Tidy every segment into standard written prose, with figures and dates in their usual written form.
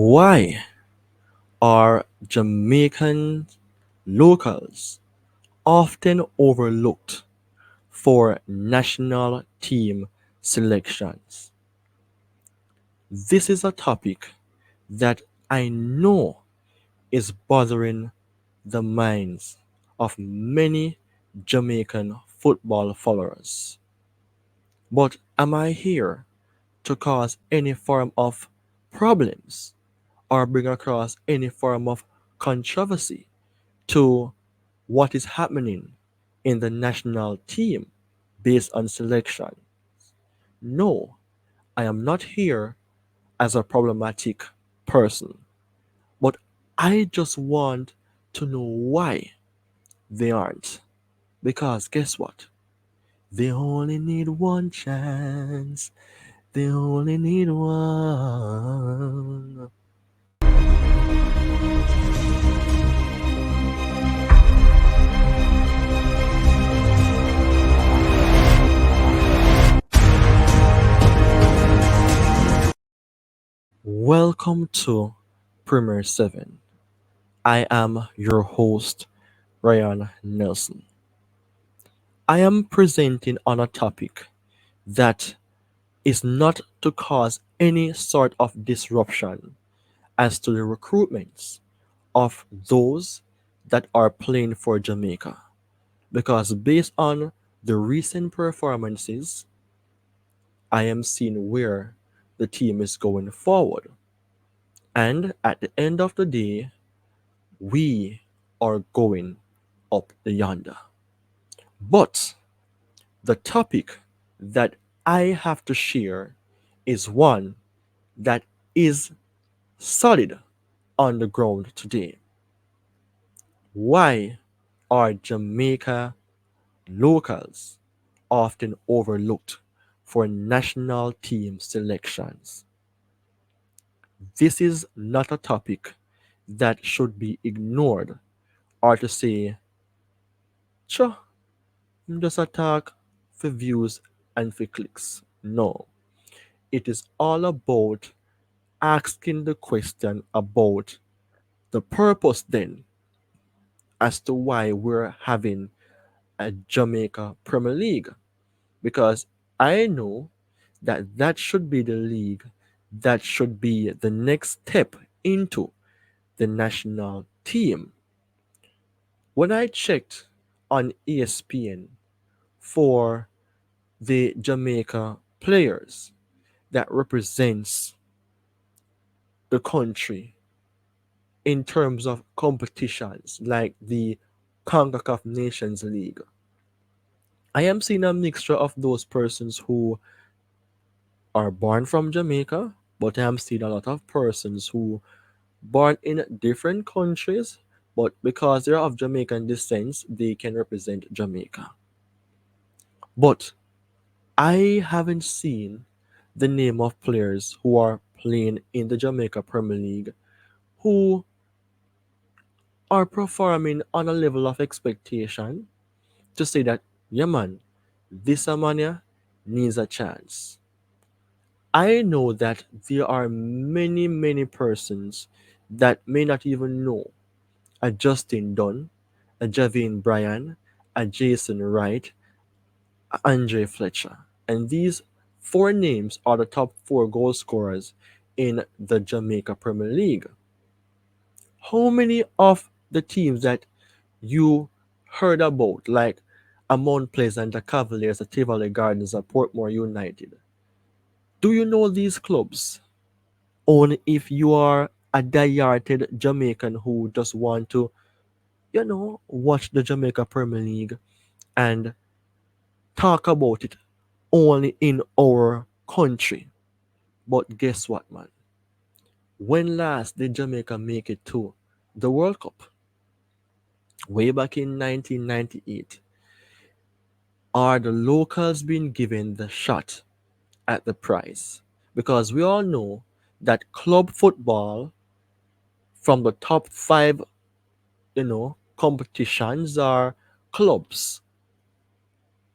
Why are Jamaican locals often overlooked for national team selections? This is a topic that I know is bothering the minds of many Jamaican football followers. But am I here to cause any form of problems or bring across any form of controversy to what is happening in the national team based on selection? No, I am not here as a problematic person, but I just want to know why they aren't. Because guess what? They only need one chance. They only need one. Welcome to Premier 7. I am your host, Ryan Nelson. I am presenting on a topic that is not to cause any sort of disruption as to the recruitments of those that are playing for Jamaica. Because based on the recent performances, I am seeing where the team is going forward. And at the end of the day, we are going up the yonder. But the topic that I have to share is one that is solid on the ground today. Why are Jamaica locals often overlooked for national team selections? This is not a topic that should be ignored or to say, sure, just a talk for views and for clicks. No, it is all about asking the question about the purpose then as to why we're having a Jamaica Premier League. Because I know that that should be the league that should be the next step into the national team. When I checked on ESPN for the Jamaica players that represents the country in terms of competitions like the CONCACAF Nations League, I am seeing a mixture of those persons who are born from Jamaica, but I am seeing a lot of persons who born in different countries, but because they're of Jamaican descent, they can represent Jamaica. But I haven't seen the name of players who are playing in the Jamaica Premier League who are performing on a level of expectation to say that, yeah man, this Amania needs a chance. I know that there are many, many persons that may not even know a Justin Dunn, a Javin Bryan, a Jason Wright, a Andre Fletcher. And these four names are the top four goal scorers in the Jamaica Premier League. How many of the teams that you heard about, like a Mount Pleasant, the Cavaliers, the Tivoli Gardens, the Portmore United, do you know these clubs? Only if you are a diehard Jamaican who just want to, watch the Jamaica Premier League and talk about it only in our country. But guess what, man? When last did Jamaica make it to the World Cup? Way back in 1998. Are the locals being given the shot at the prize? Because we all know that club football from the top five, competitions are clubs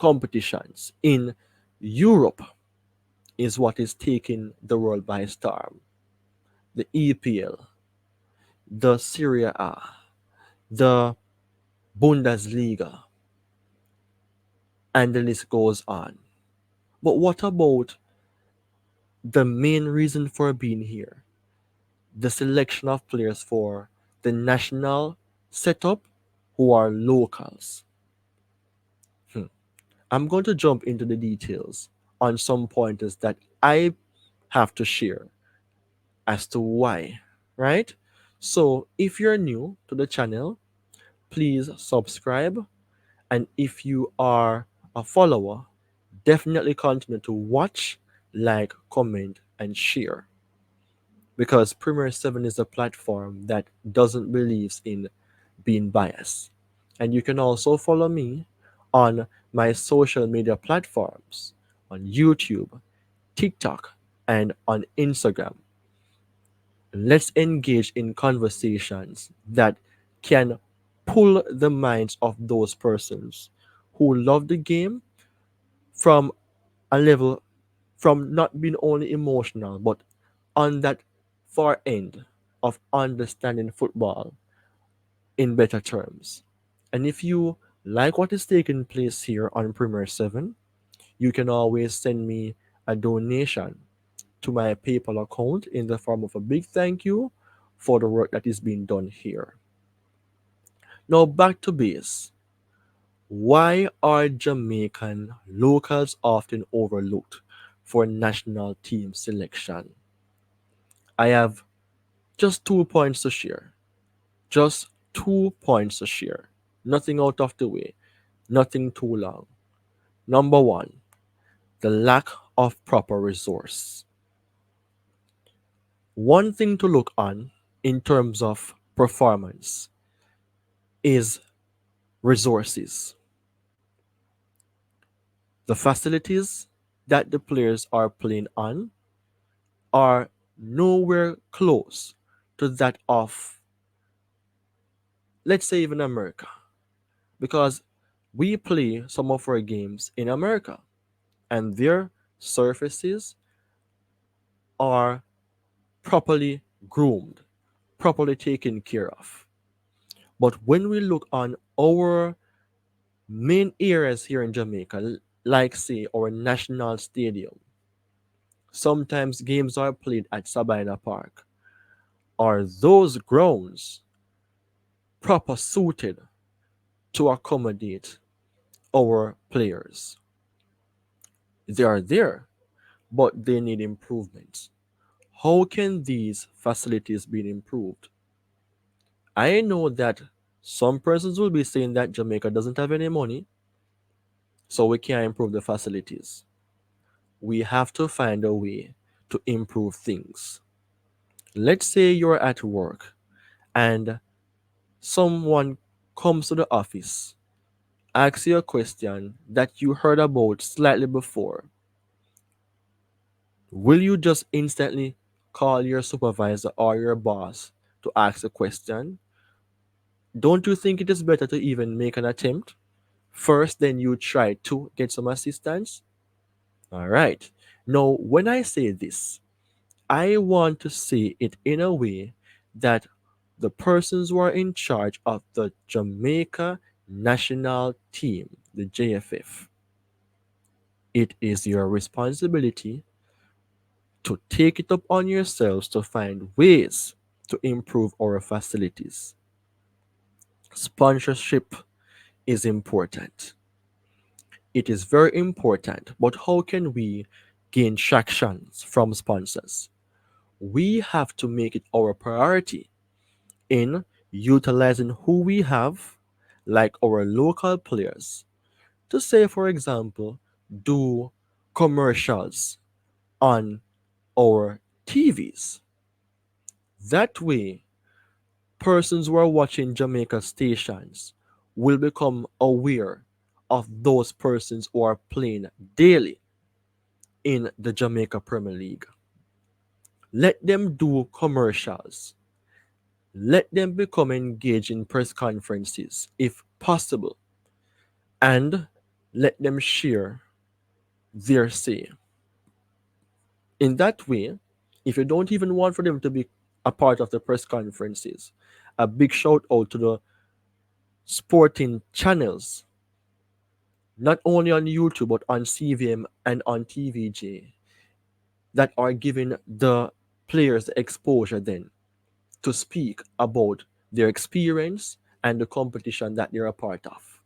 competitions in Europe is what is taking the world by storm. the EPL, the Serie A, the Bundesliga, and the list goes on. But what about the main reason for being here? The selection of players for the national setup who are locals. Hmm. I'm going to jump into the details on some pointers that I have to share as to why, right? So, if you're new to the channel, please subscribe. And if you are a follower, definitely continue to watch, like, comment, and share. Because Premier 7 is a platform that doesn't believe in being biased. And you can also follow me on my social media platforms on YouTube, TikTok, and on Instagram. Let's engage in conversations that can pull the minds of those persons who love the game from a level, from not being only emotional but on that far end of understanding football in better terms. And if you like what is taking place here on Premier 7, you can always send me a donation to my PayPal account in the form of a big thank you for the work that is being done here. Now back to base. Why are Jamaican locals often overlooked for national team selection? I have just 2 points to share. Just 2 points to share. Nothing out of the way. Nothing too long. Number one, the lack of proper resource. One thing to look on in terms of performance is resources. The facilities that the players are playing on are nowhere close to that of, let's say, even America. Because we play some of our games in America and their surfaces are properly groomed, properly taken care of. But when we look on our main areas here in Jamaica, like say our national stadium, sometimes games are played at Sabina Park. Are those grounds proper suited to accommodate our players? They are there, but they need improvements. How can these facilities be improved? I know that some persons will be saying that Jamaica doesn't have any money, so we can't improve the facilities. We have to find a way to improve things. Let's say you're at work and someone comes to the office, asks you a question that you heard about slightly before. Will you just instantly call your supervisor or your boss to ask a question? Don't you think it is better to even make an attempt first, then you try to get some assistance? All right. Now, when I say this, I want to say it in a way that the persons who are in charge of the Jamaica national team, the JFF, it is your responsibility to take it up on yourselves to find ways to improve our facilities. Sponsorship is important. It is very important, but how can we gain tractions from sponsors? We have to make it our priority in utilizing who we have, like our local players, to say, for example, do commercials on our TVs. That way, persons who are watching Jamaica stations will become aware of those persons who are playing daily in the Jamaica Premier League. Let them do commercials. Let them become engaged in press conferences if possible. And let them share their say. In that way, if you don't even want for them to be a part of the press conferences. A big shout out to the sporting channels, not only on YouTube but on CVM and on TVJ, that are giving the players the exposure then to speak about their experience and the competition that they're a part of.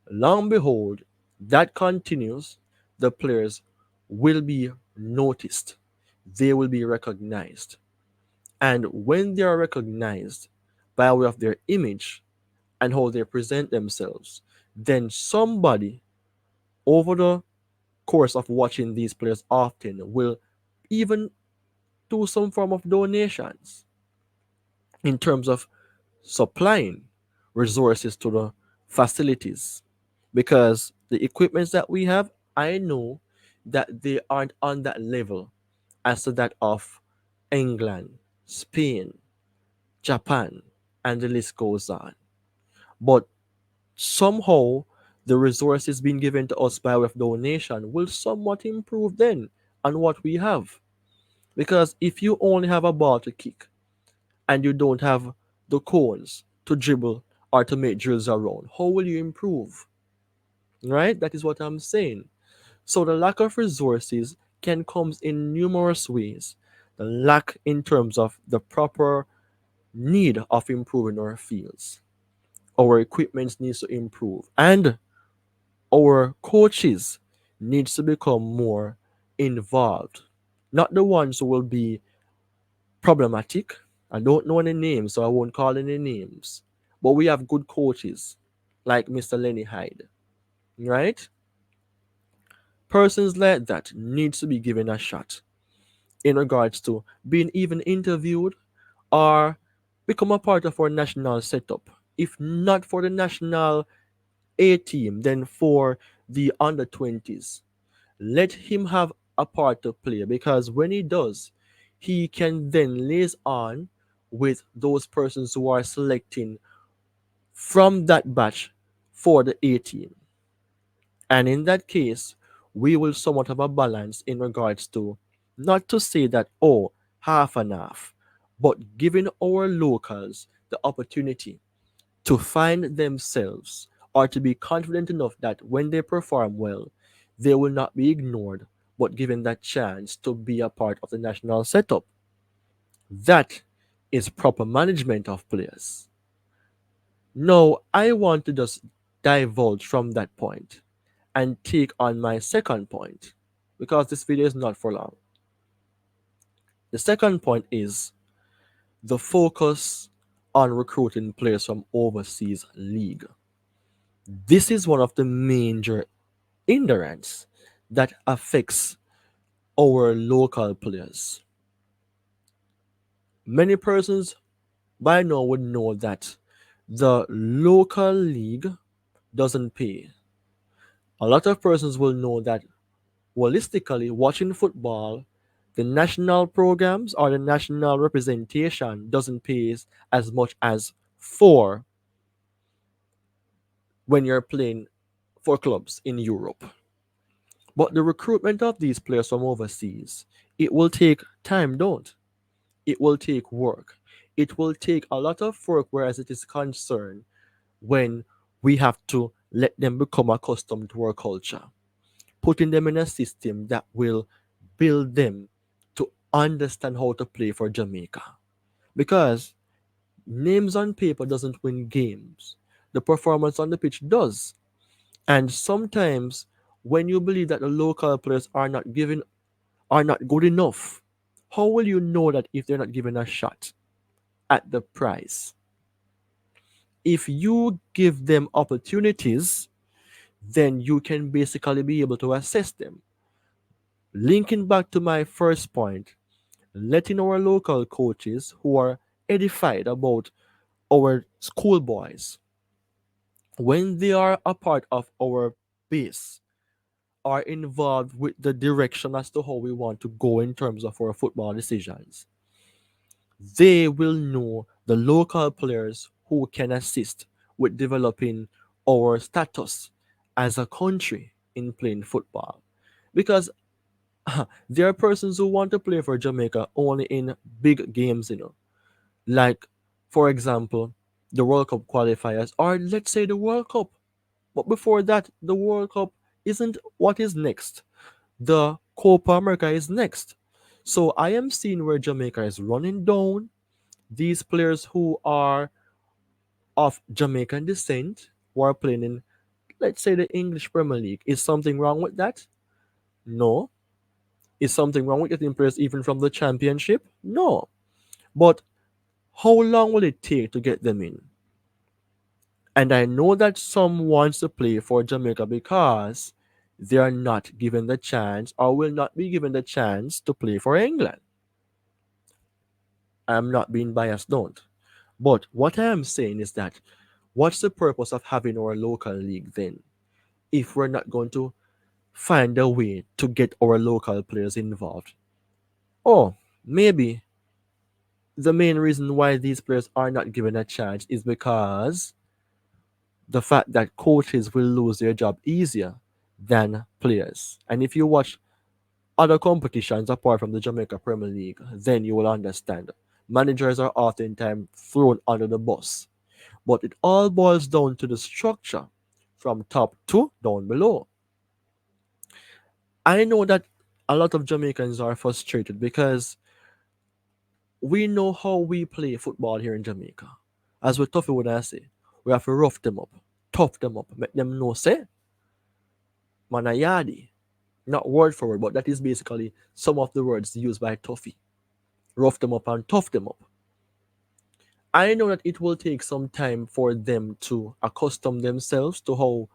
Long behold, that continues, the players will be noticed, they will be recognized. And when they are recognized by way of their image and how they present themselves, then somebody over the course of watching these players often will even do some form of donations in terms of supplying resources to the facilities, because the equipments that we have, I know that they aren't on that level as to that of England, Spain, Japan, and the list goes on. But somehow the resources being given to us by way of donation will somewhat improve then on what we have. Because if you only have a ball to kick and you don't have the cones to dribble or to make drills around, how will you improve? Right? That is what I'm saying. So the lack of resources can come in numerous ways. The lack in terms of the proper need of improving our fields. Our equipment needs to improve. And our coaches needs to become more involved. Not the ones who will be problematic. I don't know any names, so I won't call any names. But we have good coaches like Mr. Lenny Hyde, right? Persons like that needs to be given a shot in regards to being even interviewed or become a part of our national setup. If not for the national A team, then for the under 20s. Let him have a part to play, because when he does, he can then liaise on with those persons who are selecting from that batch for the A team. And in that case, we will somewhat have a balance in regards to, not to say that, oh, half and half, but giving our locals the opportunity to find themselves or to be confident enough that when they perform well, they will not be ignored, but given that chance to be a part of the national setup. That is proper management of players. Now, I want to just divulge from that point and take on my second point, because this video is not for long. The second point is the focus on recruiting players from overseas league. This is one of the major hindrance that affects our local players. Many persons by now would know that the local league doesn't pay. A lot of persons will know that holistically, watching football, the national programs or the national representation doesn't pay as much as for when you're playing for clubs in Europe. But the recruitment of these players from overseas, it will take time, don't? It will take work. It will take a lot of work, whereas it is concerned when we have to let them become accustomed to our culture, putting them in a system that will build them to understand how to play for Jamaica. Because names on paper doesn't win games. The performance on the pitch does. And sometimes when you believe that the local players are not good enough, how will you know that if they're not given a shot at the price? If you give them opportunities, then you can basically be able to assess them. Linking back to my first point, letting our local coaches who are edified about our schoolboys, when they are a part of our base, are involved with the direction as to how we want to go in terms of our football decisions, they will know the local players who can assist with developing our status as a country in playing football. Because There are persons who want to play for Jamaica only in big games, like, for example, the World Cup qualifiers, or let's say the World Cup. But before that, the World Cup isn't what is next. The Copa America is next. So I am seeing where Jamaica is running down these players who are of Jamaican descent who are playing in, let's say, the English Premier League. Is something wrong with that? No. Is something wrong with getting players even from the Championship? No. But how long will it take to get them in? And I know that some wants to play for Jamaica because they are not given the chance or will not be given the chance to play for England. I'm not being biased, don't. But what I am saying is that what's the purpose of having our local league then if we're not going to find a way to get our local players involved? Or maybe the main reason why these players are not given a chance is because the fact that coaches will lose their job easier than players. And if you watch other competitions apart from the Jamaica Premier League, then you will understand. Managers are oftentimes thrown under the bus. But it all boils down to the structure from top to down below. I know that a lot of Jamaicans are frustrated because we know how we play football here in Jamaica. As with Toffee would I say, we have to rough them up, tough them up, make them know say, manayadi. Not word for word, but that is basically some of the words used by Toffee. Rough them up and tough them up. I know that it will take some time for them to accustom themselves to how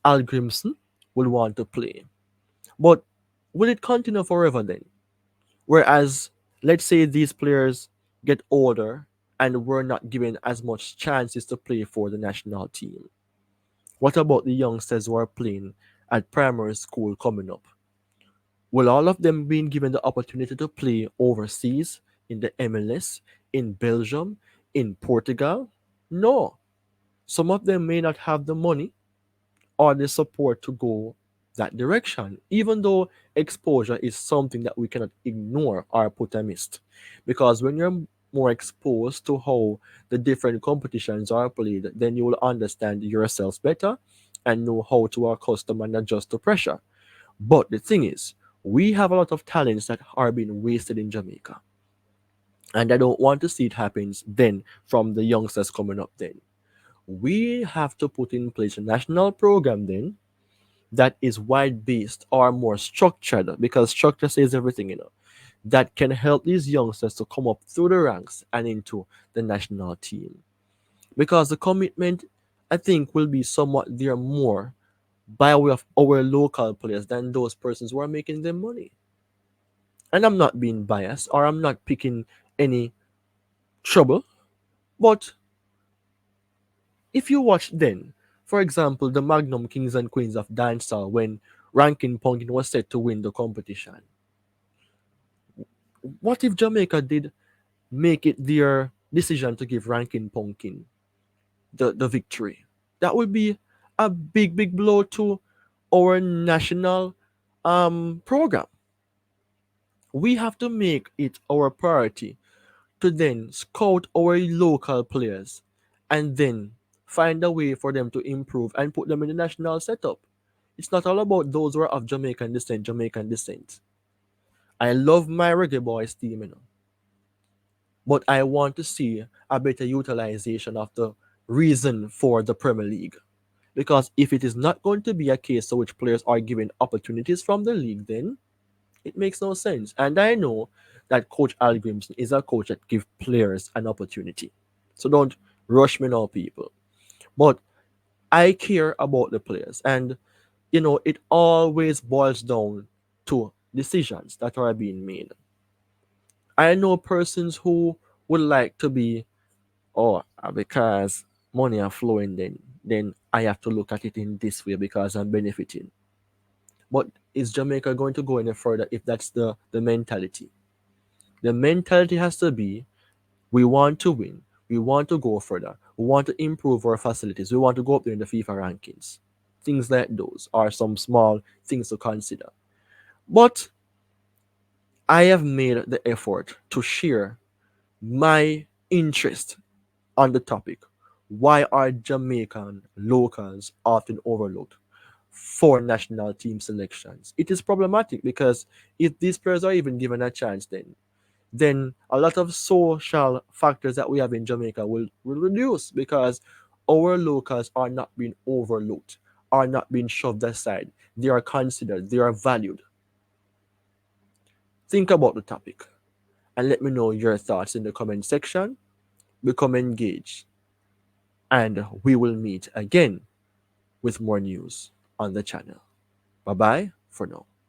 Al Grimson will want to play. But will it continue forever then? Whereas, let's say these players get older and were not given as much chances to play for the national team. What about the youngsters who are playing at primary school coming up? Will all of them being given the opportunity to play overseas in the MLS, in Belgium, in Portugal? No. Some of them may not have the money or the support to go that direction, even though exposure is something that we cannot ignore or put a mist. Because when you're more exposed to how the different competitions are played, then you will understand yourselves better and know how to accustom and adjust to pressure. But the thing is, we have a lot of talents that are being wasted in Jamaica. And I don't want to see it happens then from the youngsters coming up then. We have to put in place a national program then that is wide based or more structured because structure says everything, that can help these youngsters to come up through the ranks and into the national team. Because the commitment, I think, will be somewhat there more by way of our local players than those persons who are making them money. And I'm not being biased or I'm not picking any trouble, but if you watch then, for example, the Magnum Kings and Queens of Dancehall when Rankin Punkin was set to win the competition, what if Jamaica did make it their decision to give Rankin Punkin the victory? That would be a big, big blow to our national program. We have to make it our priority to then scout our local players and then find a way for them to improve and put them in the national setup. It's not all about those who are of Jamaican descent, Jamaican descent. I love my reggae boys team, but I want to see a better utilization of the reason for the Premier League. Because if it is not going to be a case in which players are given opportunities from the league, then it makes no sense. And I know that Coach Al Grimson is a coach that gives players an opportunity. So don't rush me now, people. But I care about the players. And, it always boils down to decisions that are being made. I know persons who would like to be, oh, because money are flowing, then I have to look at it in this way because I'm benefiting. But is Jamaica going to go any further if that's the mentality? The mentality has to be we want to win, we want to go further, we want to improve our facilities, we want to go up there in the FIFA rankings. Things like those are some small things to consider. But I have made the effort to share my interest on the topic. Why are Jamaican locals often overlooked for national team selections? It is problematic because if these players are even given a chance, then a lot of social factors that we have in Jamaica will reduce because our locals are not being overlooked, are not being shoved aside. They are considered, they are valued. Think about the topic and let me know your thoughts in the comment section. Become engaged, and we will meet again with more news on the channel. Bye bye for now.